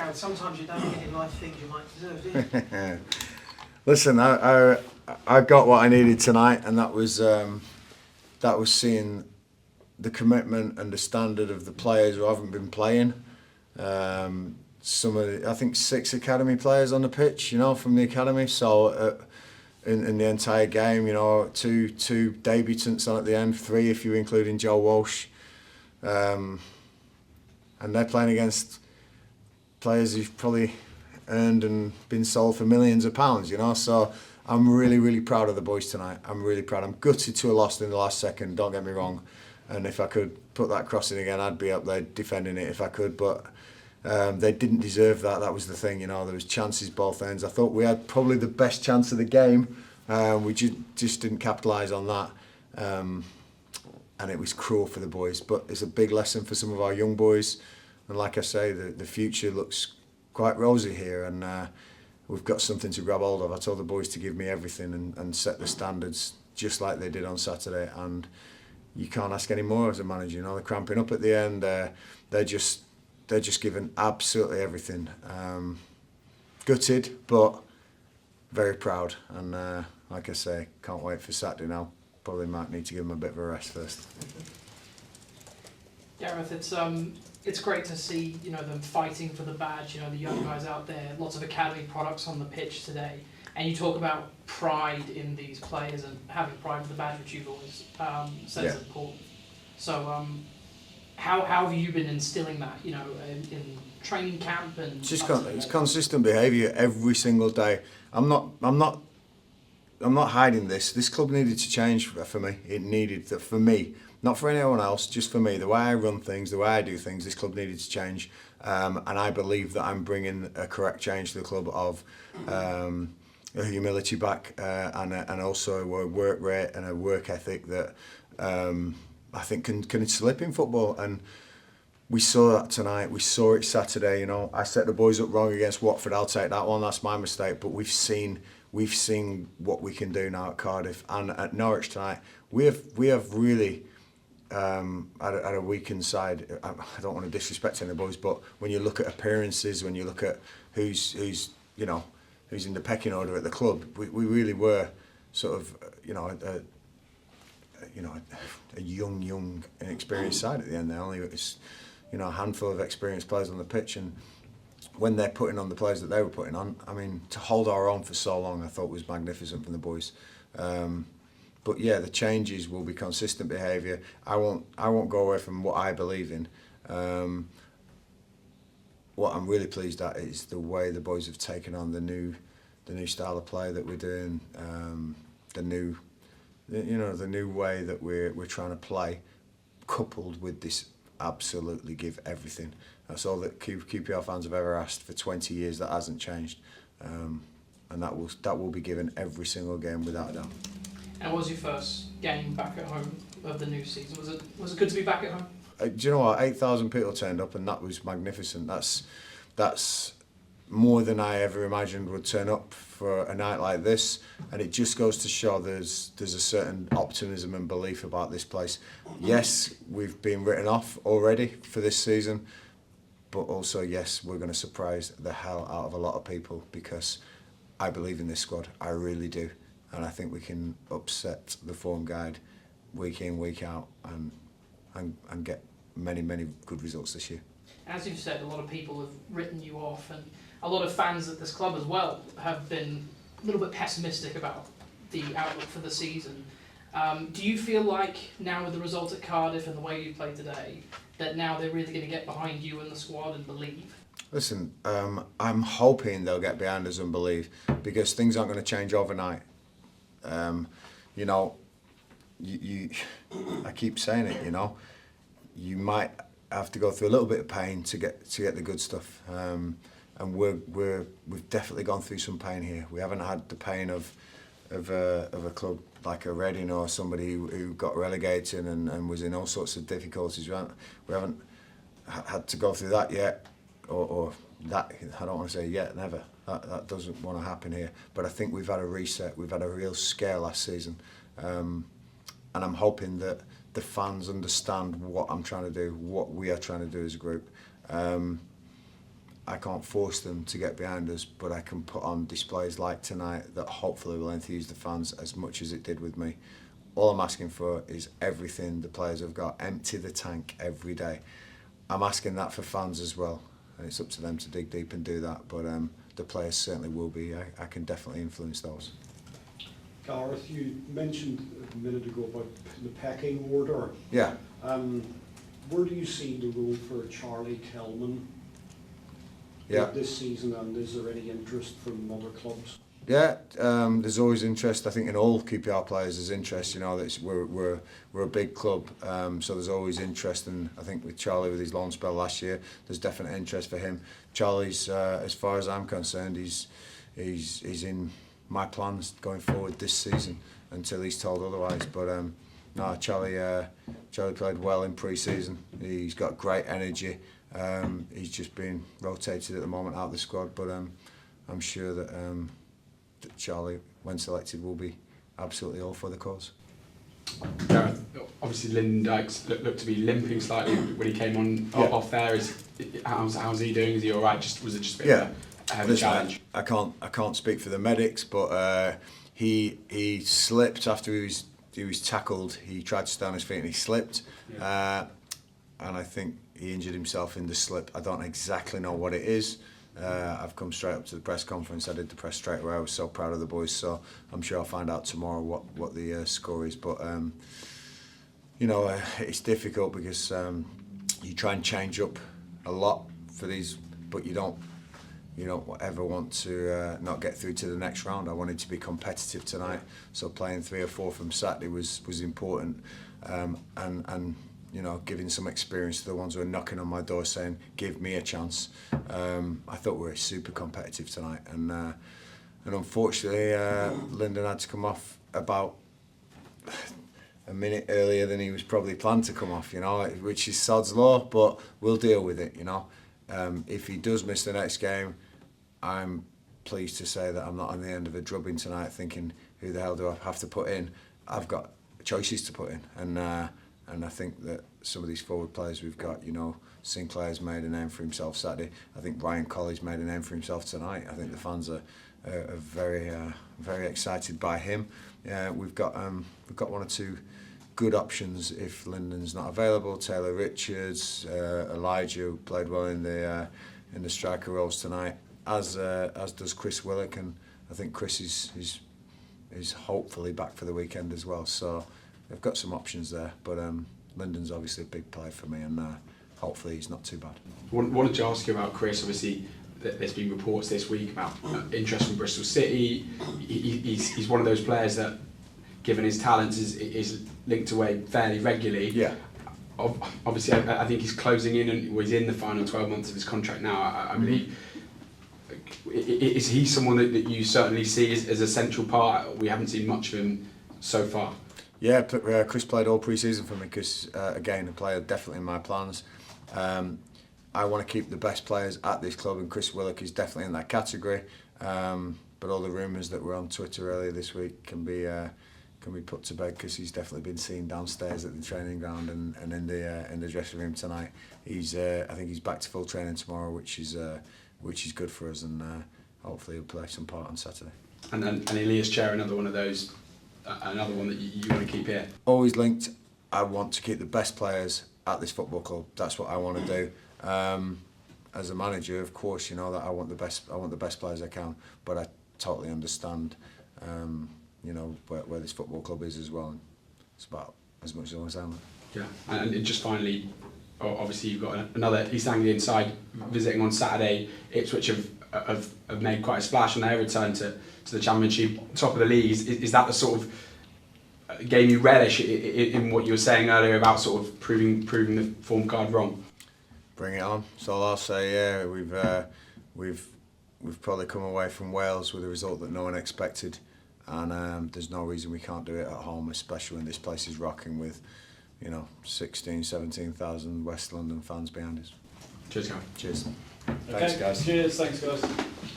Gareth, sometimes you don't get in life things you might deserve, do you? Listen, I got what I needed tonight, and that was seeing the commitment and the standard of the players who haven't been playing. I think 6 academy players on the pitch, from the academy. So in the entire game, 2 debutants on at the end, 3 if you're including Joe Walsh. And they're playing against players who've probably earned and been sold for millions of pounds, So I'm really, really proud of the boys tonight. I'm really proud. I'm gutted to have lost in the last second, don't get me wrong. And if I could put that crossing again, I'd be up there defending it if I could. But they didn't deserve that. That was the thing, There was chances both ends. I thought we had probably the best chance of the game. We just didn't capitalise on that. And it was cruel for the boys. But it's a big lesson for some of our young boys. And like I say, the future looks quite rosy here. And we've got something to grab hold of. I told the boys to give me everything and set the standards just like they did on Saturday. And you can't ask any more as a manager. They're cramping up at the end. They're just giving absolutely everything. Gutted, but very proud. And like I say, can't wait for Saturday now. Probably might need to give them a bit of a rest first. Gareth, it's great to see them fighting for the badge. The young guys out there, lots of academy products on the pitch today, and you talk about pride in these players and having pride for the badge, which you've always said is important. So, how have you been instilling that? In training camp and it's consistent behaviour every single day. I'm not hiding this. This club needed to change for me. It needed that for me. Not for anyone else, just for me. The way I run things, the way I do things, this club needed to change. And I believe that I'm bringing a correct change to the club of a humility back and also a work rate and a work ethic that I think can slip in football. And we saw that tonight. We saw it Saturday. I set the boys up wrong against Watford. I'll take that one. That's my mistake. But we've seen what we can do now at Cardiff and at Norwich tonight. We have really. At a weakened side, I don't want to disrespect any of the boys, but when you look at appearances, when you look at who's in the pecking order at the club, we really were sort of a young inexperienced side at the end there. Only it's a handful of experienced players on the pitch, and when they're putting on the players that they were putting on, I mean, to hold our own for so long, I thought was magnificent from the boys. But yeah, the changes will be consistent behaviour. I won't go away from what I believe in. What I'm really pleased at is the way the boys have taken on the new style of play that we're doing. The new way that we're trying to play, coupled with this absolutely give everything. That's all that QPR fans have ever asked for 20 years. That hasn't changed, and that will be given every single game without a doubt. And what was your first game back at home of the new season? Was it good to be back at home? Do you know what? 8,000 people turned up, and that was magnificent. That's more than I ever imagined would turn up for a night like this, and it just goes to show there's a certain optimism and belief about this place. Yes, we've been written off already for this season, but also yes, we're going to surprise the hell out of a lot of people because I believe in this squad. I really do. And I think we can upset the form guide week in, week out, and get many good results this year. As you've said, a lot of people have written you off, and a lot of fans at this club as well have been a little bit pessimistic about the outlook for the season. Do you feel like now with the result at Cardiff and the way you played today, that now they're really going to get behind you and the squad and believe? Listen, I'm hoping they'll get behind us and believe, because things aren't going to change overnight. I keep saying it, you might have to go through a little bit of pain to get the good stuff. And we've definitely gone through some pain here. We haven't had the pain of a club like a Reading or somebody who got relegated and was in all sorts of difficulties. We haven't had to go through that yet, or that, I don't want to say yet, never. That doesn't want to happen here. But I think we've had a reset. We've had a real scare last season. And I'm hoping that the fans understand what I'm trying to do, what we are trying to do as a group. I can't force them to get behind us, but I can put on displays like tonight that hopefully will enthuse the fans as much as it did with me. All I'm asking for is everything the players have got. Empty the tank every day. I'm asking that for fans as well, and it's up to them to dig deep and do that, but the players certainly will be. I can definitely influence those. Gareth, you mentioned a minute ago about the pecking order. Yeah. Where do you see the role for Charlie Tillman this season, and is there any interest from other clubs? Yeah, there's always interest. I think in all QPR players there's interest. You know, that we're a big club, so there's always interest. And I think with Charlie, with his loan spell last year, there's definite interest for him. Charlie's, as far as I'm concerned, he's in my plans going forward this season until he's told otherwise. But no, Charlie played well in pre-season. He's got great energy. He's just being rotated at the moment out of the squad, but I'm sure that Charlie, when selected, will be absolutely all for the cause. Gareth, obviously Lyndon Dykes looked to be limping slightly when he came on off there. How's he doing? Is he all right? Was it just a bit of a heavy challenge? I can't speak for the medics, but he slipped after he was tackled. He tried to stay on his feet and he slipped, and I think he injured himself in the slip. I don't exactly know what it is. I've come straight up to the press conference. I did the press straight away. I was so proud of the boys, so I'm sure I'll find out tomorrow what the score is. But you know, it's difficult because you try and change up a lot for these, but you don't ever want to not get through to the next round. I wanted to be competitive tonight, so playing 3 or 4 from Saturday was important, and you know, giving some experience to the ones who are knocking on my door saying, give me a chance. I thought we were super competitive tonight, and unfortunately Lyndon had to come off about a minute earlier than he was probably planned to come off, you know, which is sod's law, but we'll deal with it, you know. If he does miss the next game, I'm pleased to say that I'm not on the end of a drubbing tonight thinking, who the hell do I have to put in? I've got choices to put in, and I think that some of these forward players we've got, you know, Sinclair's made a name for himself Saturday. I think Ryan Colley's made a name for himself tonight. I think the fans are very excited by him. We've got 1 or 2 good options if Lyndon's not available. Taylor Richards, Elijah, who played well in the striker roles tonight, as does Chris Willock, and I think Chris is hopefully back for the weekend as well. So they've got some options there, but Lyndon's obviously a big player for me, and hopefully he's not too bad. Wanted to ask you about Chris. Obviously, there's been reports this week about interest from Bristol City. He's one of those players that, given his talents, is linked away fairly regularly. Yeah. Obviously, I think he's closing in, and he's in the final 12 months of his contract now, I believe. Is he someone that you certainly see as a central part? We haven't seen much of him so far. Yeah, Chris played all pre-season for me because, again, a player definitely in my plans. I want to keep the best players at this club, and Chris Willock is definitely in that category. But all the rumours that were on Twitter earlier this week can be put to bed, because he's definitely been seen downstairs at the training ground and in the dressing room tonight. I think he's back to full training tomorrow, which is good for us, and hopefully he'll play some part on Saturday. And Elias Chair, another one that you want to keep here. Always linked. I want to keep the best players at this football club. That's what I want to do. As a manager, of course, you know that I want the best players I can. But I totally understand, you know, where this football club is as well. It's about as much as I am. Yeah, and just finally, obviously you've got another East Anglian side visiting on Saturday. Ipswich have made quite a splash on their return to the Championship, top of the league. Is that the sort of game you relish in what you were saying earlier about sort of proving the form card wrong? Bring it on. So I'll say, yeah, we've probably come away from Wales with a result that no one expected, and there's no reason we can't do it at home, especially when this place is rocking with, you know, 17,000 West London fans behind us. Cheers, guys. Cheers. Okay. Thanks, guys. Cheers. Thanks, guys.